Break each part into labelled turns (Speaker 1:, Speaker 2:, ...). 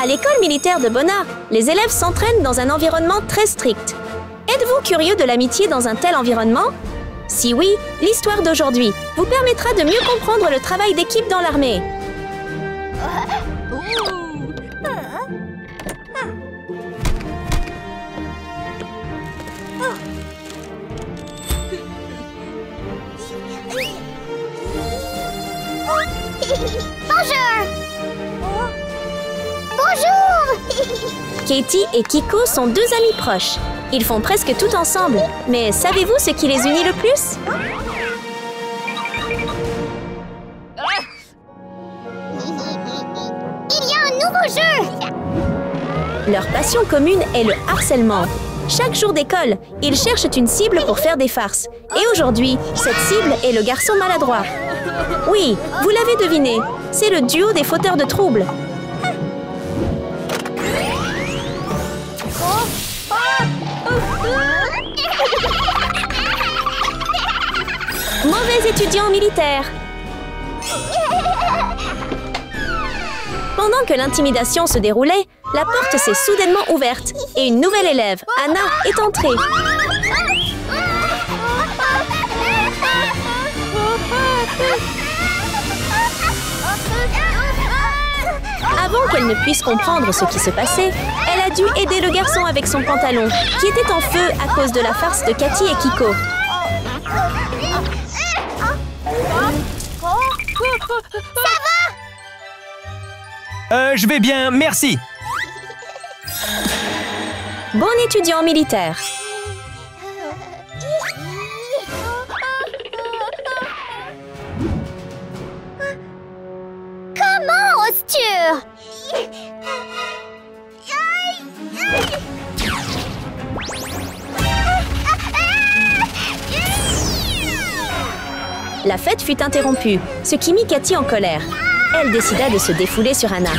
Speaker 1: À l'école militaire de Bonna, les élèves s'entraînent dans un environnement très strict. Êtes-vous curieux de l'amitié dans un tel environnement? Si oui, l'histoire d'aujourd'hui vous permettra de mieux comprendre le travail d'équipe dans l'armée.
Speaker 2: Bonjour! Bonjour!
Speaker 1: Katie et Kiko sont deux amis proches. Ils font presque tout ensemble. Mais savez-vous ce qui les unit le plus?
Speaker 2: Il y a un nouveau jeu!
Speaker 1: Leur passion commune est le harcèlement. Chaque jour d'école, ils cherchent une cible pour faire des farces. Et aujourd'hui, cette cible est le garçon maladroit. Oui, vous l'avez deviné, c'est le duo des fauteurs de troubles. Mauvais étudiant militaire. Pendant que l'intimidation se déroulait, la porte s'est soudainement ouverte et une nouvelle élève, Anna, est entrée. Avant qu'elle ne puisse comprendre ce qui se passait, elle a dû aider le garçon avec son pantalon, qui était en feu à cause de la farce de Cathy et Kiko.
Speaker 3: Je vais bien, merci.
Speaker 1: Bon étudiant militaire.
Speaker 2: Comment oses-tu?
Speaker 1: La fête fut interrompue, ce qui mit Cathy en colère. Elle décida de se défouler sur Anna.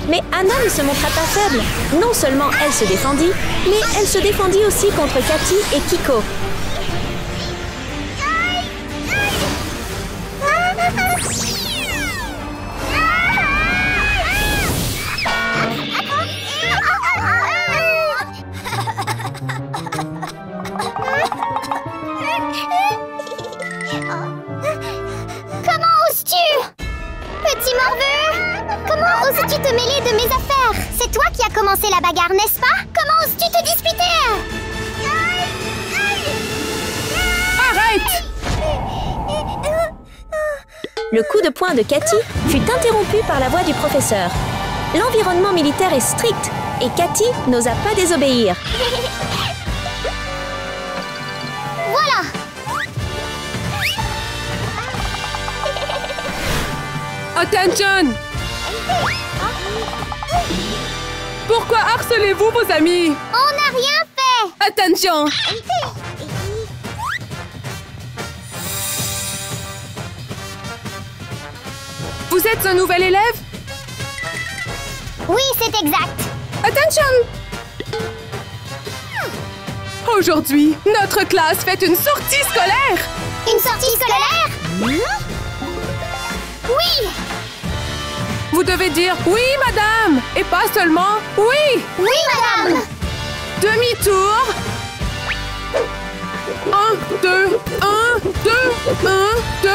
Speaker 1: Mais Anna ne se montra pas faible. Non seulement elle se défendit, mais elle se défendit aussi contre Cathy et Kiko.
Speaker 2: Comment oses-tu? Petit morveux! Comment oses-tu te mêler de mes affaires? C'est toi qui as commencé la bagarre, n'est-ce pas? Comment oses-tu te disputer?
Speaker 3: Arrête!
Speaker 1: Le coup de poing de Cathy fut interrompu par la voix du professeur. L'environnement militaire est strict et Cathy n'osa pas désobéir.
Speaker 2: Voilà!
Speaker 4: Attention! Pourquoi harcelez-vous vos amis?
Speaker 2: On n'a rien fait!
Speaker 4: Attention! Vous êtes un nouvel élève?
Speaker 2: Oui, c'est exact!
Speaker 4: Attention! Aujourd'hui, notre classe fait une sortie scolaire!
Speaker 2: Une sortie scolaire? Oui!
Speaker 4: Vous devez dire « Oui, madame !» et pas seulement « Oui !»
Speaker 2: Oui, madame!
Speaker 4: Demi-tour! 1, 2, 1, 2, 1, 2...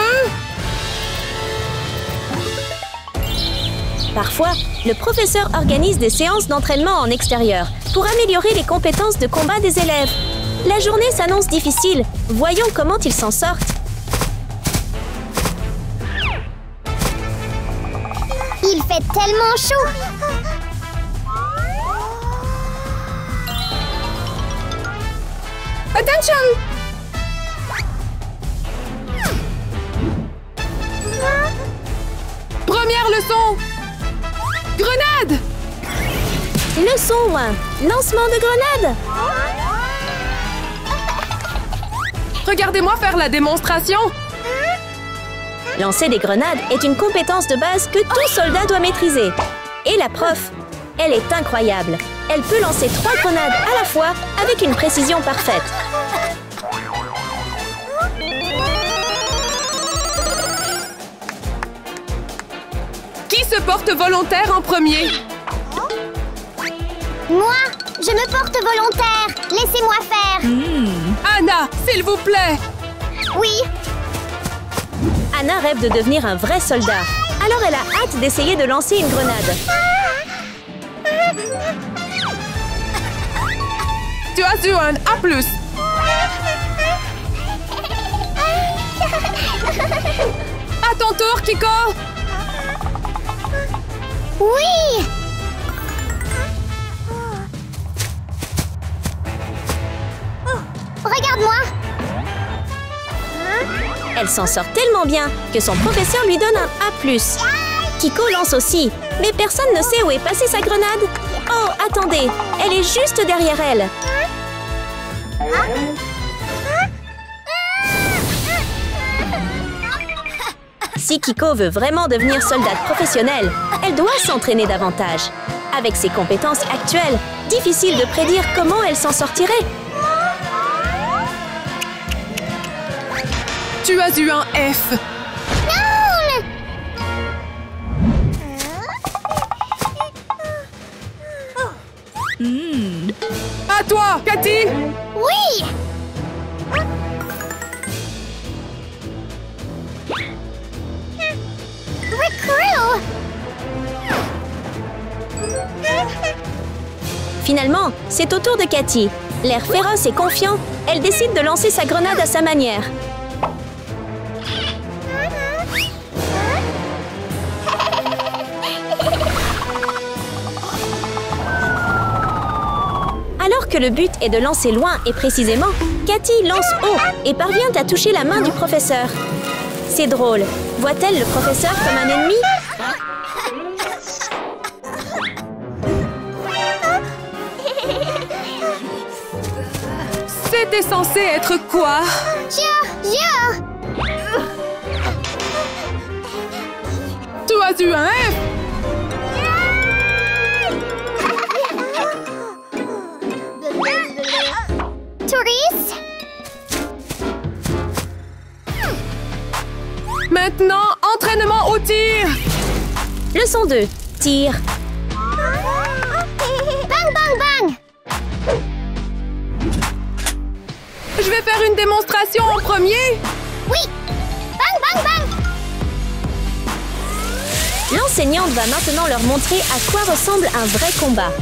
Speaker 1: Parfois, le professeur organise des séances d'entraînement en extérieur pour améliorer les compétences de combat des élèves. La journée s'annonce difficile. Voyons comment ils s'en sortent.
Speaker 2: Il fait tellement chaud!
Speaker 4: Attention! Première leçon! Grenade!
Speaker 1: Leçon 1. Lancement de grenade.
Speaker 4: Regardez-moi faire la démonstration!
Speaker 1: Lancer des grenades est une compétence de base que tout soldat doit maîtriser. Et la prof, elle est incroyable. Elle peut lancer 3 grenades à la fois avec une précision parfaite.
Speaker 4: Qui se porte volontaire en premier?
Speaker 2: porte volontaire. Laissez-moi faire.
Speaker 4: Anna, s'il vous plaît.
Speaker 2: Oui.
Speaker 1: Anna rêve de devenir un vrai soldat. Alors elle a hâte d'essayer de lancer une grenade.
Speaker 4: Tu as eu un A+. À ton tour, Kiko.
Speaker 2: Oui. Regarde-moi.
Speaker 1: Elle s'en sort tellement bien que son professeur lui donne un A+. Kiko lance aussi, mais personne ne sait où est passée sa grenade. Oh, attendez, elle est juste derrière elle. Si Kiko veut vraiment devenir soldate professionnelle, elle doit s'entraîner davantage. Avec ses compétences actuelles, difficile de prédire comment elle s'en sortirait.
Speaker 4: Tu as eu un F. À toi, Cathy.
Speaker 2: Oui. Recruit.
Speaker 1: Finalement, c'est au tour de Cathy. L'air féroce et confiant, elle décide de lancer sa grenade à sa manière. Alors que le but est de lancer loin et précisément, Cathy lance haut et parvient à toucher la main du professeur. C'est drôle. Voit-elle le professeur comme un ennemi?
Speaker 4: C'était censé être quoi? Tu as eu un F.
Speaker 2: Touriste.
Speaker 4: Maintenant, entraînement au tir.
Speaker 1: Leçon 2. Tir.
Speaker 2: Bang, bang, bang.
Speaker 4: Je vais faire une démonstration en premier.
Speaker 2: Oui. Bang, bang, bang.
Speaker 1: L'enseignante va maintenant leur montrer à quoi ressemble un vrai combat.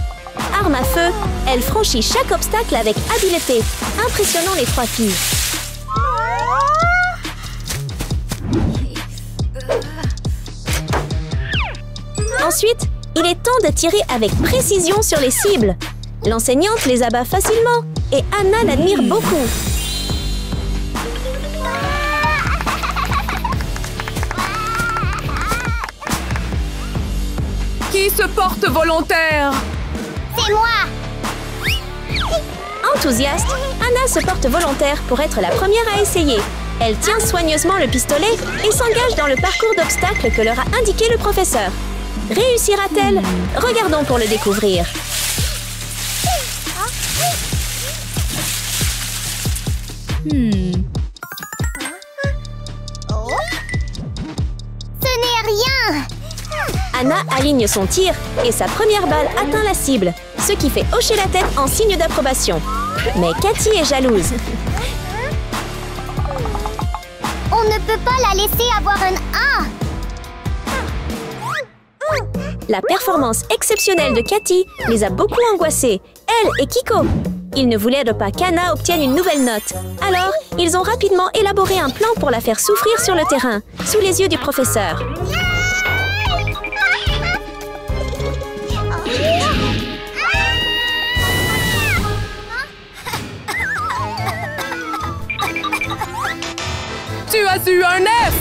Speaker 1: Arme à feu, elle franchit chaque obstacle avec habileté, impressionnant les trois filles. Ensuite, il est temps de tirer avec précision sur les cibles. L'enseignante les abat facilement et Anna l'admire beaucoup.
Speaker 4: Qui se porte volontaire?
Speaker 2: C'est moi.
Speaker 1: Enthousiaste, Anna se porte volontaire pour être la première à essayer. Elle tient soigneusement le pistolet et s'engage dans le parcours d'obstacles que leur a indiqué le professeur. Réussira-t-elle? Regardons pour le découvrir.
Speaker 2: Ce n'est rien.
Speaker 1: Anna aligne son tir et sa première balle atteint la cible, ce qui fait hocher la tête en signe d'approbation. Mais Cathy est jalouse.
Speaker 2: On ne peut pas la laisser avoir un A.
Speaker 1: La performance exceptionnelle de Cathy les a beaucoup angoissés, elle et Kiko. Ils ne voulaient pas qu'Anna obtienne une nouvelle note. Alors, ils ont rapidement élaboré un plan pour la faire souffrir sur le terrain, sous les yeux du professeur.
Speaker 4: Tu as eu un F.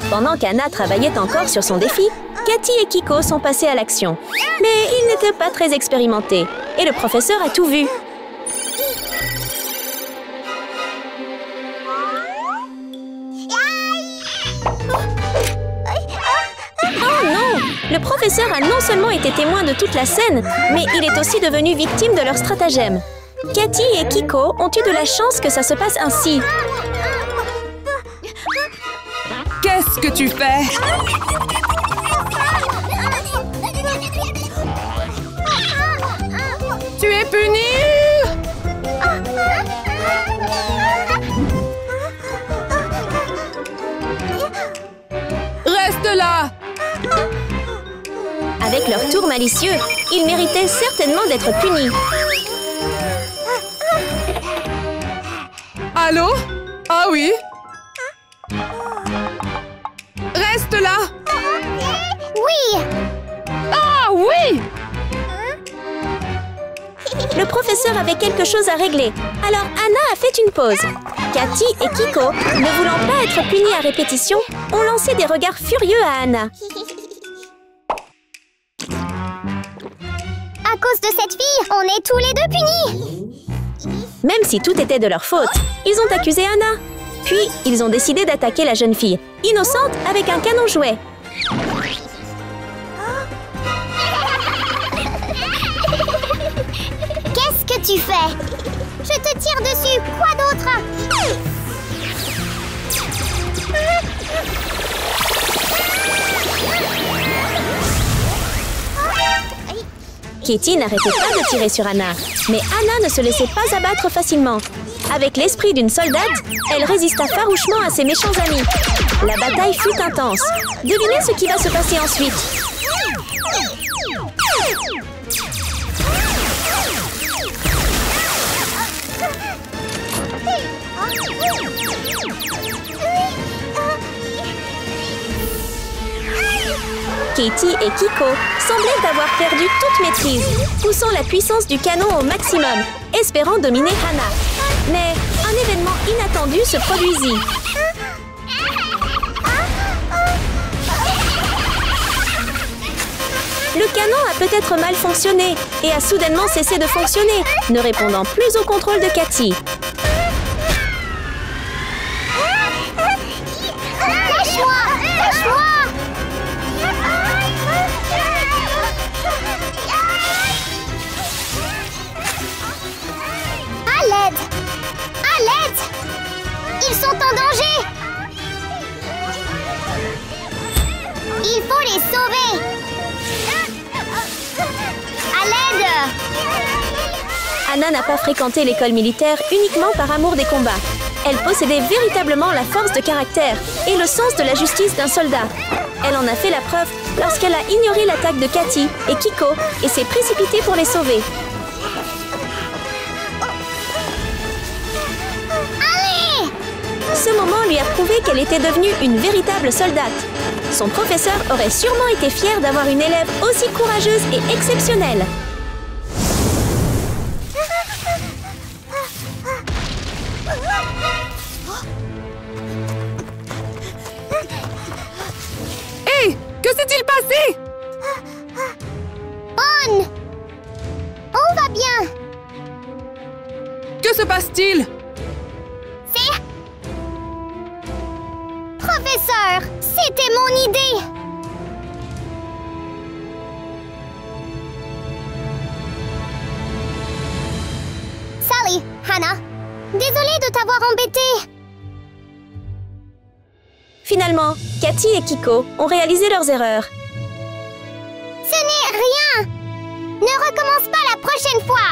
Speaker 1: Pendant qu'Anna travaillait encore sur son défi, Cathy et Kiko sont passés à l'action. Mais ils n'étaient pas très expérimentés, et le professeur a tout vu. Oh non! Le professeur a non seulement été témoin de toute la scène, mais il est aussi devenu victime de leur stratagème. Cathy et Kiko ont eu de la chance que ça se passe ainsi.
Speaker 4: ce que tu fais. Tu es punie! Reste là!
Speaker 1: Avec leur tour malicieux, ils méritaient certainement d'être punis.
Speaker 4: Allô? Ah oui? Reste là!
Speaker 2: Oui!
Speaker 4: Ah oui!
Speaker 1: Le professeur avait quelque chose à régler, alors Anna a fait une pause. Cathy et Kiko, ne voulant pas être punis à répétition, ont lancé des regards furieux à Anna.
Speaker 2: À cause de cette fille, on est tous les deux punis!
Speaker 1: Même si tout était de leur faute, ils ont accusé Anna. Puis, ils ont décidé d'attaquer la jeune fille, innocente, avec un canon jouet.
Speaker 2: Qu'est-ce que tu fais? Je te tire dessus, quoi d'autre?
Speaker 1: Kitty n'arrêtait pas de tirer sur Anna, mais Anna ne se laissait pas abattre facilement. Avec l'esprit d'une soldate, elle résista farouchement à ses méchants amis. La bataille fut intense. Devinez ce qui va se passer ensuite. Katie et Kiko semblaient avoir perdu toute maîtrise, poussant la puissance du canon au maximum, espérant dominer Hannah. Mais un événement inattendu se produisit. Le canon a peut-être mal fonctionné et a soudainement cessé de fonctionner, ne répondant plus au contrôle de Cathy.
Speaker 2: Lâche-moi! Lâche-moi! À l'aide! À l'aide! Ils sont en danger! Il faut les sauver! À l'aide!
Speaker 1: Anna n'a pas fréquenté l'école militaire uniquement par amour des combats. Elle possédait véritablement la force de caractère et le sens de la justice d'un soldat. Elle en a fait la preuve lorsqu'elle a ignoré l'attaque de Cathy et Kiko et s'est précipitée pour les sauver.
Speaker 2: Allez!
Speaker 1: Ce moment lui a prouvé qu'elle était devenue une véritable soldate. Son professeur aurait sûrement été fier d'avoir une élève aussi courageuse et exceptionnelle.
Speaker 4: Hé! Que s'est-il passé?
Speaker 2: On! On va bien!
Speaker 4: Que se passe-t-il?
Speaker 2: C'est... Professeur, c'était mon idée! Sally, Hannah, désolée de t'avoir embêtée.
Speaker 1: Finalement, Cathy et Kiko ont réalisé leurs erreurs.
Speaker 2: Ce n'est rien! Ne recommence pas la prochaine fois!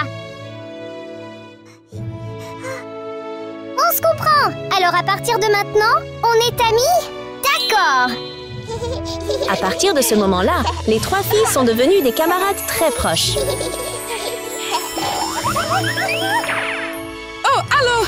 Speaker 2: On se comprend! Alors à partir de maintenant, on est amis? D'accord!
Speaker 1: À partir de ce moment-là, les trois filles sont devenues des camarades très proches.
Speaker 4: Oh, allô?